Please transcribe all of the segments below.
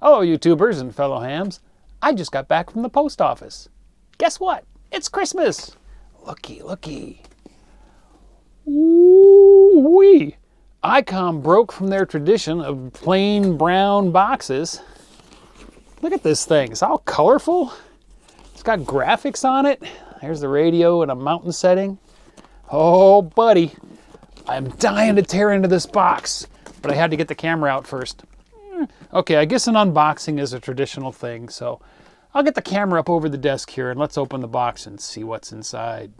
Hello, YouTubers and fellow hams. I just got back from the post office. Guess what? It's Christmas. Looky, looky. Ooh-wee. Icom broke from their tradition of plain brown boxes. Look at this thing. It's all colorful. It's got graphics on it. There's the radio in a mountain setting. Oh, buddy. I'm dying to tear into this box, but I had to get the camera out first. Okay, I guess an unboxing is a traditional thing, so I'll get the camera up over the desk here and let's open the box and see what's inside.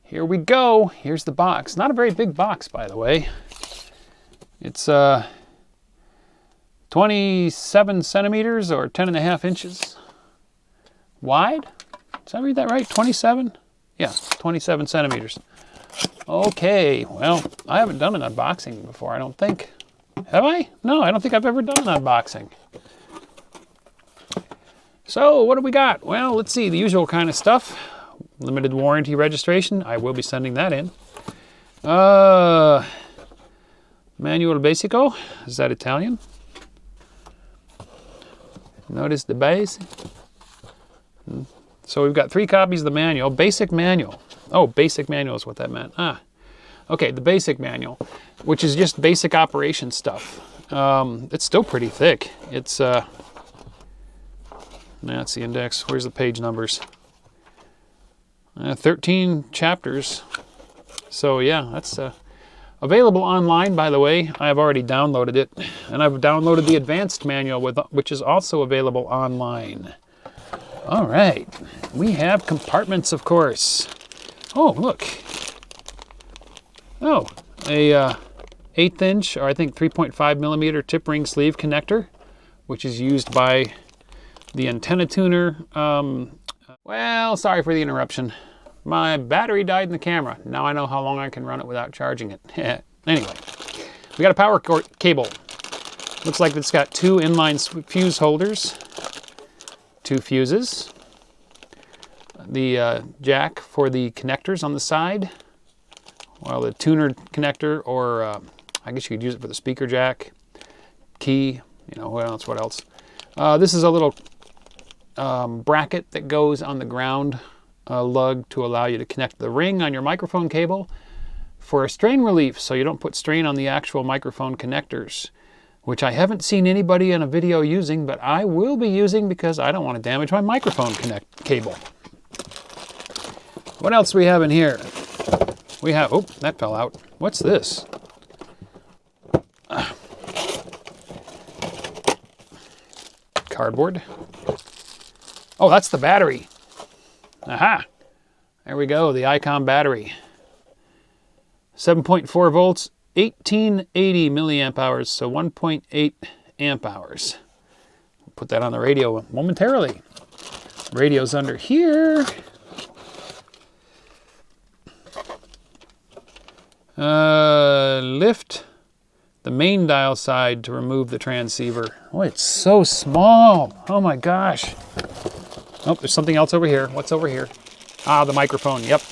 Here we go. Here's the box. Not a very big box, by the way. It's 27 centimeters or 10.5 inches wide. Did I read that right? 27? Yeah, 27 centimeters. Okay, well, I haven't done an unboxing before, I don't think. Have I? No, I don't think I've ever done an unboxing. So, what do we got? Well, let's see, the usual kind of stuff. Limited warranty registration. I will be sending that in. Manual Basico. Is that Italian? Notice the base. So we've got 3 copies of the manual. Basic manual. Oh, basic manual is what that meant. Okay, the basic manual, which is just basic operation stuff. It's still pretty thick. It's, that's the index. Where's the page numbers? 13 chapters. So yeah, that's available online, by the way. I have already downloaded it, and I've downloaded the advanced manual, which is also available online. All right, we have compartments, of course. Oh, look. Oh, a 1/8 inch, or I think 3.5 millimeter tip ring sleeve connector, which is used by the antenna tuner. Well, sorry for the interruption. My battery died in the camera. Now I know how long I can run it without charging it. Anyway, we got a power cable. Looks like it's got 2 inline fuse holders, 2 fuses, the jack for the connectors on the side, while the tuner connector, or I guess you could use it for the speaker jack, key, you know, what else? This is a little bracket that goes on the ground lug to allow you to connect the ring on your microphone cable for a strain relief, so you don't put strain on the actual microphone connectors, which I haven't seen anybody in a video using, but I will be using because I don't want to damage my microphone cable. What else do we have in here? We have, oh, that fell out. What's this? Cardboard. Oh, that's the battery. Aha! There we go, the Icom battery. 7.4 volts, 1880 milliamp hours, so 1.8 amp hours. Put that on the radio momentarily. Radio's under here. Lift the main dial side to remove the transceiver. Oh, it's so small. Oh my gosh. Oh, there's something else over here. What's over here? Ah, the microphone. Yep.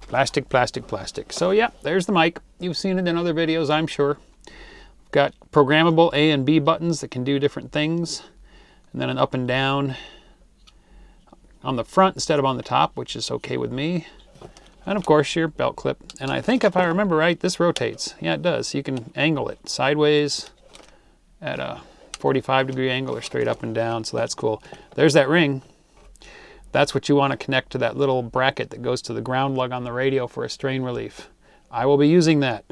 Plastic, plastic, plastic. So yeah, there's the mic. You've seen it in other videos, I'm sure. Got programmable A and B buttons that can do different things. And then an up and down on the front instead of on the top, which is okay with me. And of course your belt clip. And I think if I remember right, this rotates. Yeah, it does. You can angle it sideways at a 45-degree angle or straight up and down, so that's cool. There's that ring. That's what you want to connect to that little bracket that goes to the ground lug on the radio for a strain relief. I will be using that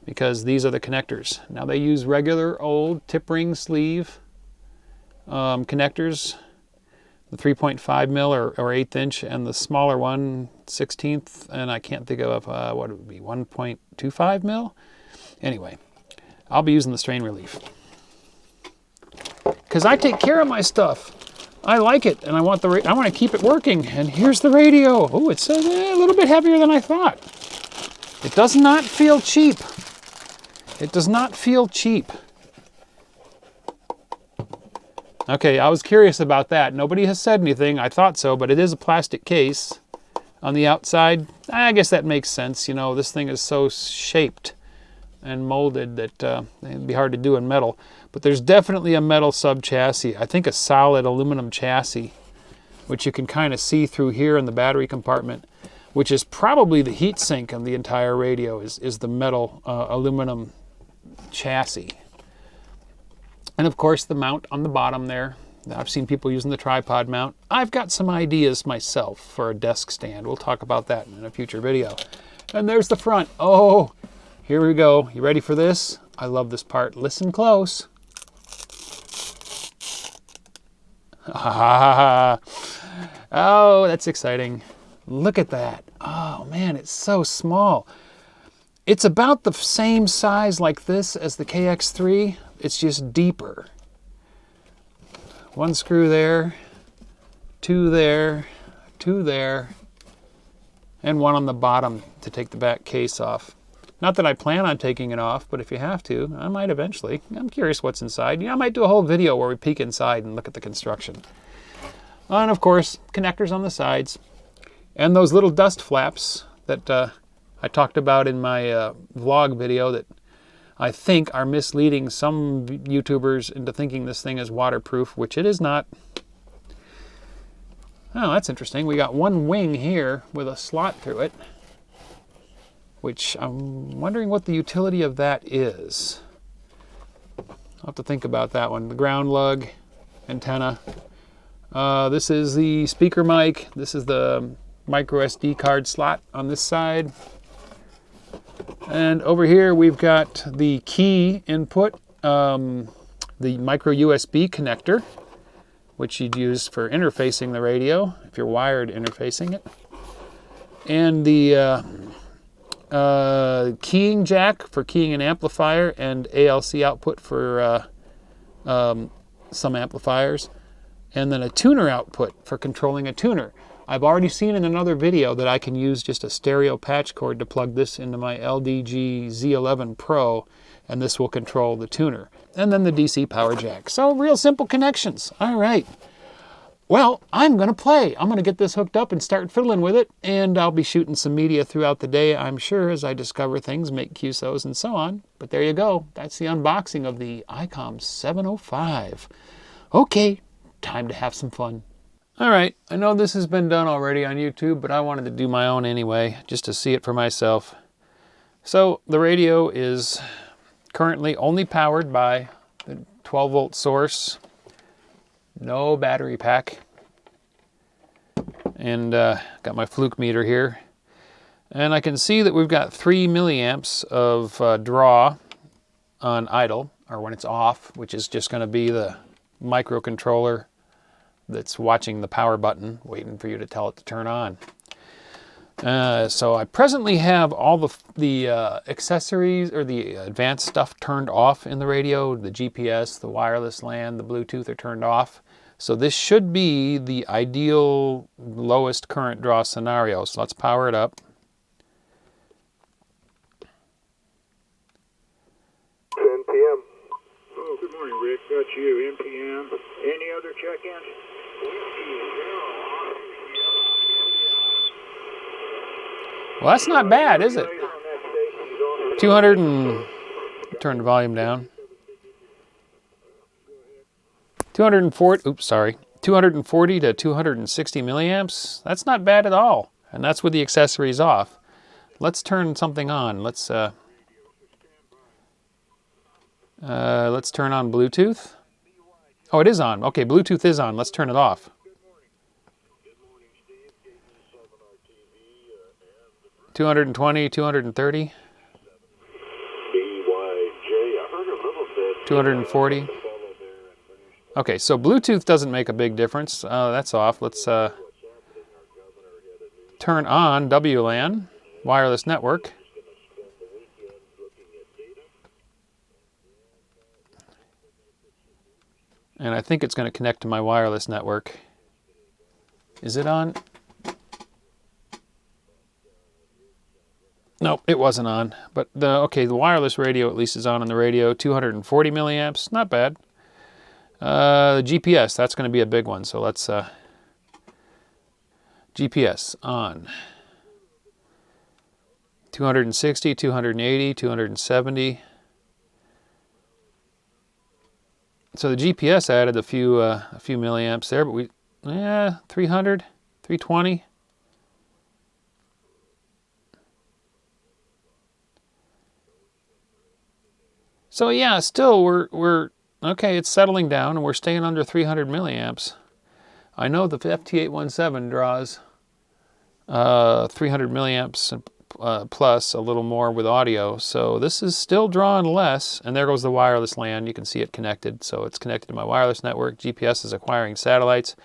because these are the connectors. Now they use regular old tip ring sleeve connectors, the 3.5 mil or 1/8 inch, and the smaller one, 1/16, and I can't think of what it would be, 1.25 mil. Anyway, I'll be using the strain relief because I take care of my stuff. I like it, and I want to keep it working. And here's the radio. Oh, it's a little bit heavier than I thought. It does not feel cheap. It does not feel cheap. Okay, I was curious about that. Nobody has said anything. I thought so, but it is a plastic case on the outside. I guess that makes sense. You know, this thing is so shaped and molded that it'd be hard to do in metal. But there's definitely a metal sub-chassis. I think a solid aluminum chassis, which you can kind of see through here in the battery compartment, which is probably the heat sink of the entire radio, is the metal aluminum chassis. And of course the mount on the bottom there. I've seen people using the tripod mount. I've got some ideas myself for a desk stand. We'll talk about that in a future video. And there's the front. Oh, here we go. You ready for this? I love this part. Listen close. Oh, that's exciting. Look at that. Oh man, it's so small. It's about the same size like this as the KX3. It's just deeper. One screw there, two there, two there, and one on the bottom to take the back case off. Not that I plan on taking it off, but if you have to, I might eventually. I'm curious what's inside. You know, I might do a whole video where we peek inside and look at the construction. And of course, connectors on the sides. And those little dust flaps that I talked about in my vlog video that I think are misleading some YouTubers into thinking this thing is waterproof, which it is not. Oh, that's interesting. We got one wing here with a slot through it, which I'm wondering what the utility of that is. I'll have to think about that one. The ground lug, antenna. This is the speaker mic. This is the micro SD card slot on this side. And over here we've got the key input, the micro USB connector, which you'd use for interfacing the radio, if you're wired interfacing it. And the keying jack for keying an amplifier, and ALC output for some amplifiers. And then a tuner output for controlling a tuner. I've already seen in another video that I can use just a stereo patch cord to plug this into my LDG Z11 Pro, and this will control the tuner. And then the DC power jack. So real simple connections. All right. Well, I'm going to play. I'm going to get this hooked up and start fiddling with it, and I'll be shooting some media throughout the day, I'm sure, as I discover things, make QSOs and so on. But there you go. That's the unboxing of the Icom 705. Okay, time to have some fun. All right, I know this has been done already on YouTube, but I wanted to do my own anyway, just to see it for myself. So the radio is currently only powered by the 12-volt source, no battery pack, and got my fluke meter here. And I can see that we've got 3 milliamps of draw on idle, or when it's off, which is just going to be the microcontroller that's watching the power button, waiting for you to tell it to turn on. So I presently have all the accessories or the advanced stuff turned off in the radio. The GPS, the wireless LAN, the Bluetooth are turned off. So this should be the ideal lowest current draw scenario. So let's power it up. 10 p.m. Oh, good morning, Rick. Got you. NPM. Any other check-ins? Well, that's not bad, is it? 200 and... turn the volume down. 240, oops, sorry. 240 to 260 milliamps. That's not bad at all. And that's with the accessories off. Let's turn something on. Let's turn on Bluetooth. Oh, it is on. Okay, Bluetooth is on. Let's turn it off. 220, 230. 240. Okay, so Bluetooth doesn't make a big difference. That's off. Let's turn on WLAN, wireless network. And I think it's going to connect to my wireless network. Is it on? Nope, it wasn't on. But the wireless radio at least is on the radio. 240 milliamps, not bad. The GPS, that's going to be a big one. So let's GPS on. 260, 280, 270. So the GPS added a few milliamps there, but 300, 320. So yeah, still we're okay. It's settling down, and we're staying under 300 milliamps. I know the FT817 draws 300 milliamps plus a little more with audio. So this is still drawing less. And there goes the wireless LAN. You can see it connected. So it's connected to my wireless network. GPS is acquiring satellites.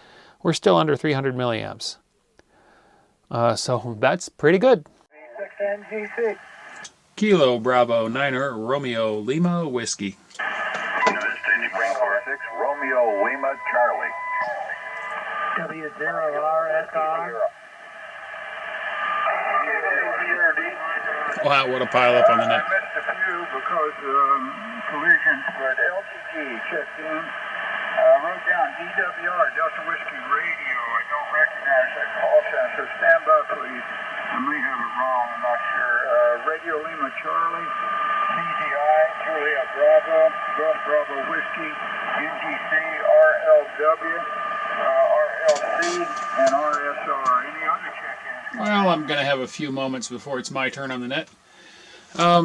We're still under 300 milliamps. So that's pretty good. G6. Kilo Bravo Niner Romeo Lima Whiskey. Bravo 6 Romeo Lima Charlie. W0RSR. Wow, what a pile up on the net. I missed a few because collisions, but LTG checked in. Wrote down DWR, Delta Whiskey Radio. I don't recognize that call center. Stand by, please. I may have it wrong. I'm not sure. Radio Lima Charlie, CZI, Julia Bravo, Golf Bravo Whiskey, NGC, RLW, RLC, and RSR. Any other check-ins? Well, I'm going to have a few moments before it's my turn on the net.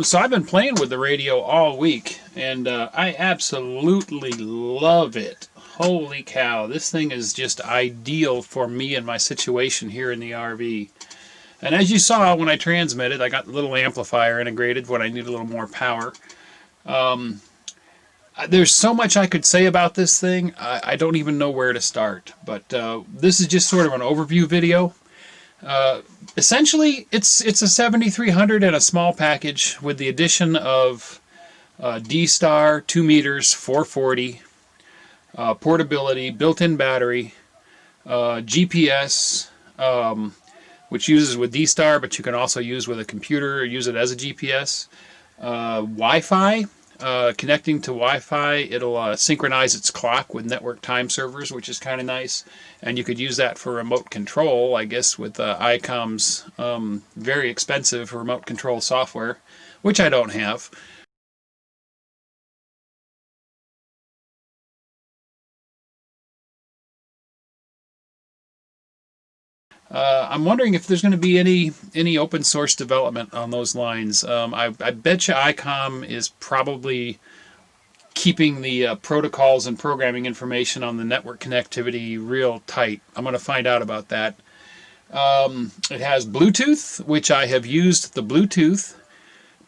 So I've been playing with the radio all week, and I absolutely love it. Holy cow, this thing is just ideal for me and my situation here in the RV. And as you saw when I transmitted, I got the little amplifier integrated when I need a little more power. There's so much I could say about this thing, I don't even know where to start. But this is just sort of an overview video. Essentially, it's a 7300 and a small package with the addition of D-Star, 2 meters, 440, portability, built-in battery, GPS, which uses with D-Star, but you can also use with a computer or use it as a GPS. Wi-Fi, connecting to Wi-Fi, it'll synchronize its clock with network time servers, which is kind of nice. And you could use that for remote control, I guess, with Icom's very expensive remote control software, which I don't have. I'm wondering if there's going to be any open source development on those lines. I bet you Icom is probably keeping the protocols and programming information on the network connectivity real tight. I'm going to find out about that. It has Bluetooth, which I have used the Bluetooth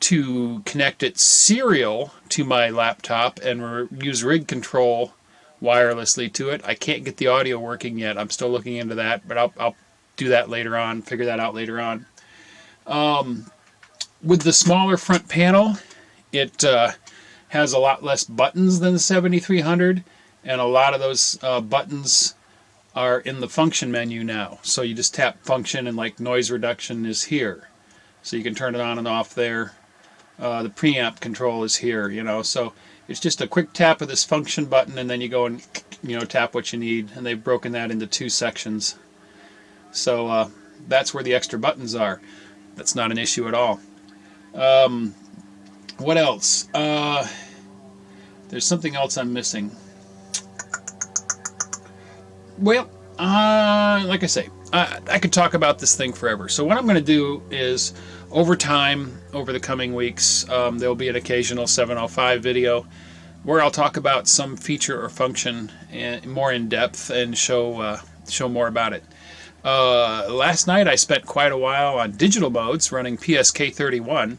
to connect it serial to my laptop and use rig control wirelessly to it. I can't get the audio working yet. I'm still looking into that, but I'll do that later on, figure that out later on. With the smaller front panel, it has a lot less buttons than the 7300, and a lot of those buttons are in the function menu now. So you just tap function, and like noise reduction is here. So you can turn it on and off there. The preamp control is here, so it's just a quick tap of this function button, and then you go and tap what you need, and they've broken that into 2 sections. So that's where the extra buttons are. That's not an issue at all. What else? There's something else I'm missing. Well, like I say, I could talk about this thing forever. So what I'm going to do is, over time, over the coming weeks, there'll be an occasional 705 video where I'll talk about some feature or function more in depth and show more about it. Last night I spent quite a while on digital modes running PSK31,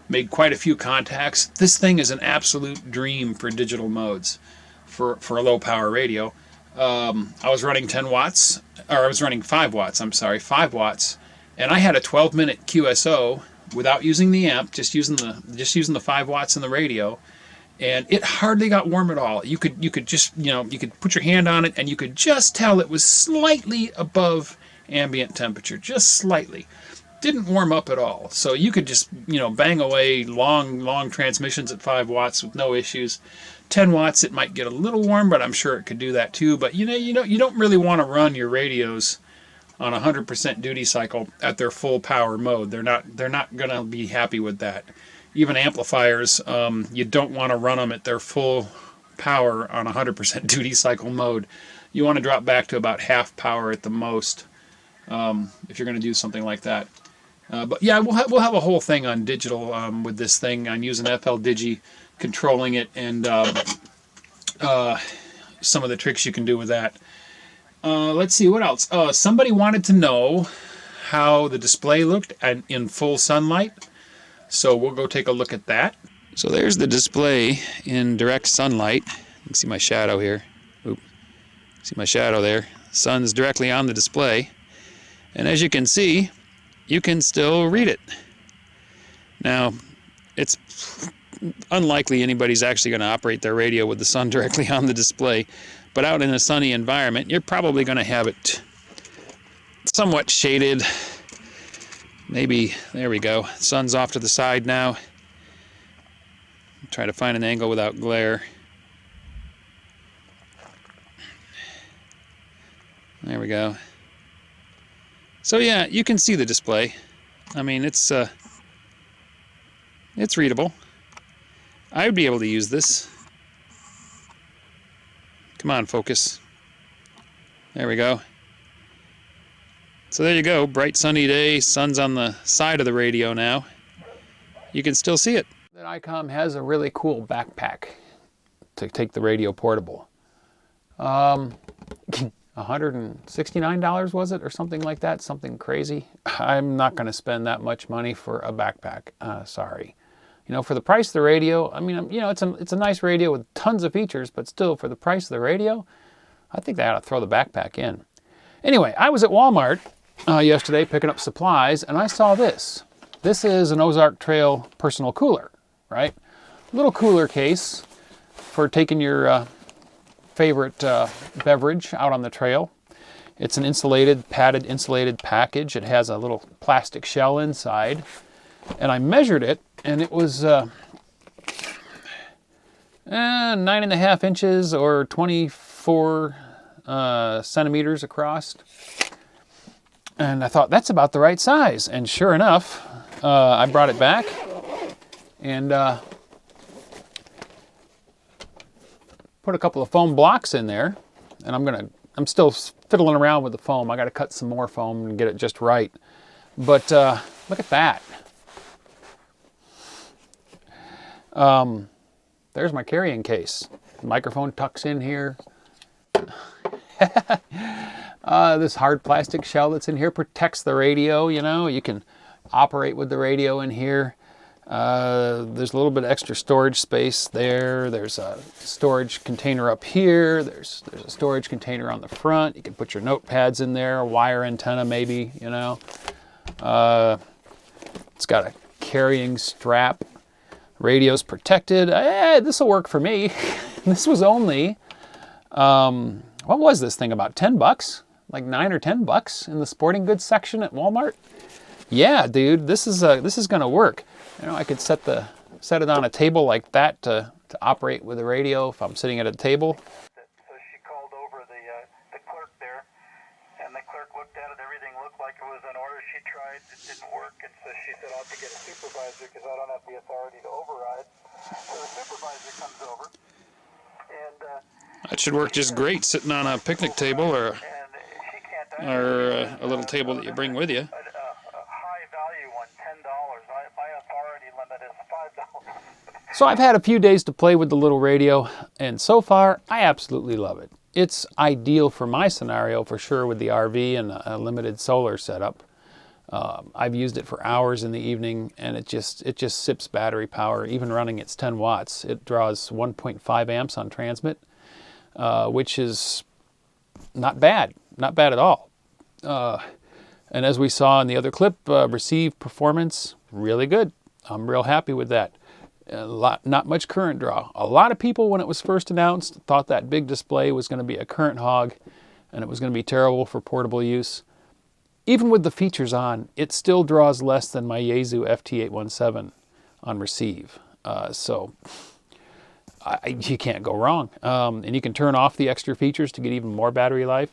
made quite a few contacts. This thing is an absolute dream for digital modes for a low power radio. I was running 10 watts, or I was running 5 watts, 5 watts, and I had a 12-minute QSO without using the amp, just using the 5 watts in the radio, and it hardly got warm at all. You could just, you could put your hand on it and you could just tell it was slightly above ambient temperature, just slightly. didn't warm up at all. So you could just, you know, bang away long transmissions at 5 watts with no issues. 10 watts, it might get a little warm, but I'm sure it could do that too. But you don't really want to run your radios on 100% duty cycle at their full power mode. They're not going to be happy with that. Even amplifiers, you don't want to run them at their full power on 100% duty cycle mode. You want to drop back to about half power at the most if you're going to do something like that. But yeah, we'll have a whole thing on digital with this thing, on using FL Digi, controlling it, and some of the tricks you can do with that. Let's see, what else? Somebody wanted to know how the display looked in full sunlight, so we'll go take a look at that. So there's the display in direct sunlight. You can see my shadow here. Oop. See my shadow there. Sun's directly on the display. And as you can see, you can still read it. Now, it's unlikely anybody's actually going to operate their radio with the sun directly on the display, but out in a sunny environment, you're probably going to have it somewhat shaded. Maybe, there we go. Sun's off to the side now. Try to find an angle without glare. There we go. So yeah, you can see the display. I mean, it's readable. I would be able to use this. Come on, focus. There we go. So there you go, bright sunny day, sun's on the side of the radio now. You can still see it. That Icom has a really cool backpack to take the radio portable. $169 was it, or something like that, something crazy. I'm not going to spend that much money for a backpack. Sorry. You know, for the price of the radio, I mean, you know, it's a nice radio with tons of features, but still, for the price of the radio, I think they ought to throw the backpack in. Anyway, I was at Walmart yesterday picking up supplies, and I saw this. This is an Ozark Trail personal cooler, right? Little cooler case for taking your favorite beverage out on the trail. It's an padded insulated package. It has a little plastic shell inside. And I measured it, and it was 9.5 inches or 24 centimeters across. And I thought, that's about the right size. And sure enough, I brought it back and put a couple of foam blocks in there. And I'm still fiddling around with the foam. I got to cut some more foam and get it just right. But look at that. There's my carrying case. The microphone tucks in here. This hard plastic shell that's in here protects the radio, you know. You can operate with the radio in here. There's a little bit of extra storage space there. There's a storage container up here. There's a storage container on the front. You can put your notepads in there, a wire antenna maybe, you know. It's got a carrying strap. Radio's protected. This will work for me. This was only, what was this thing, about 10 bucks? Like 9 or 10 bucks in the sporting goods section at Walmart? Yeah, dude, this is gonna work. You know, I could set it on a table like that to operate with the radio if I'm sitting at a table. So she called over the clerk there, and the clerk looked at it. Everything looked like it was in order. She tried, it didn't work, and so she said, I'll have to get a supervisor because I don't have the authority to override. So the supervisor comes over, and that should work just great sitting on a picnic table or a little table that you bring with you. A high value one, $10. My authority limit is $5. So I've had a few days to play with the little radio, and so far I absolutely love it. It's ideal for my scenario for sure with the RV and a limited solar setup. I've used it for hours in the evening, and it just sips battery power. Even running its 10 watts, it draws 1.5 amps on transmit, which is not bad at all. And as we saw in the other clip, receive performance, really good. I'm real happy with that. Not much current draw. A lot of people, when it was first announced, thought that big display was going to be a current hog and it was going to be terrible for portable use. even with the features on, it still draws less than my Yaesu FT817 on receive. So you can't go wrong. And you can turn off the extra features to get even more battery life.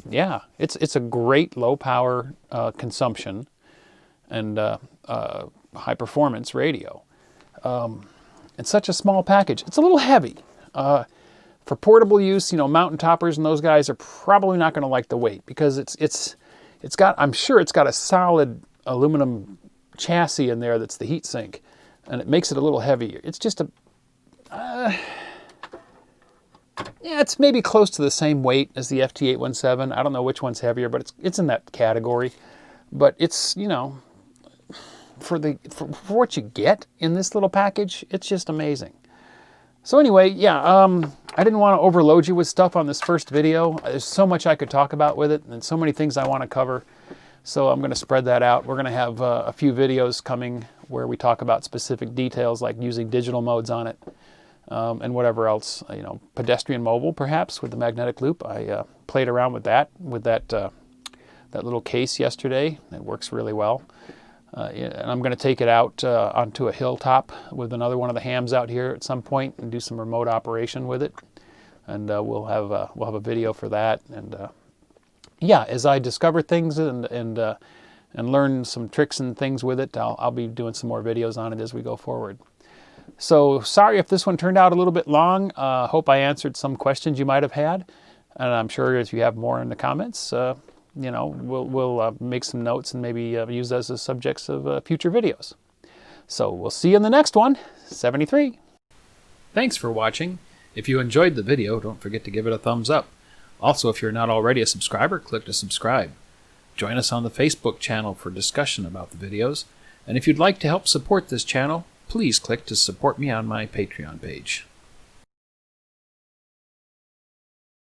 Yeah, it's a great low power consumption and high performance radio. It's such a small package. It's a little heavy. For portable use, you know, mountain toppers and those guys are probably not going to like the weight, because it's got, I'm sure it's got a solid aluminum chassis in there that's the heat sink, and it makes it a little heavier. It's just a yeah, it's maybe close to the same weight as the FT817. I don't know which one's heavier, but it's in that category. But it's, you know, for what you get in this little package, it's just amazing. So anyway, yeah, I didn't want to overload you with stuff on this first video. There's so much I could talk about with it, and so many things I want to cover. So I'm going to spread that out. We're going to have a few videos coming where we talk about specific details, like using digital modes on it. And whatever else, you know, pedestrian mobile perhaps with the magnetic loop. I played around with that little case yesterday. It works really well. And I'm going to take it out onto a hilltop with another one of the hams out here at some point and do some remote operation with it. And we'll have a video for that. And yeah, as I discover things and learn some tricks and things with it, I'll be doing some more videos on it as we go forward. So sorry if this one turned out a little bit long. Hope I answered some questions you might have had, and I'm sure if you have more in the comments, you know, we'll make some notes and maybe use those as subjects of future videos. So we'll see you in the next one, 73. Thanks for watching. If you enjoyed the video, don't forget to give it a thumbs up. Also, if you're not already a subscriber, click to subscribe. Join us on the Facebook channel for discussion about the videos, and if you'd like to help support this channel, please click to support me on my Patreon page.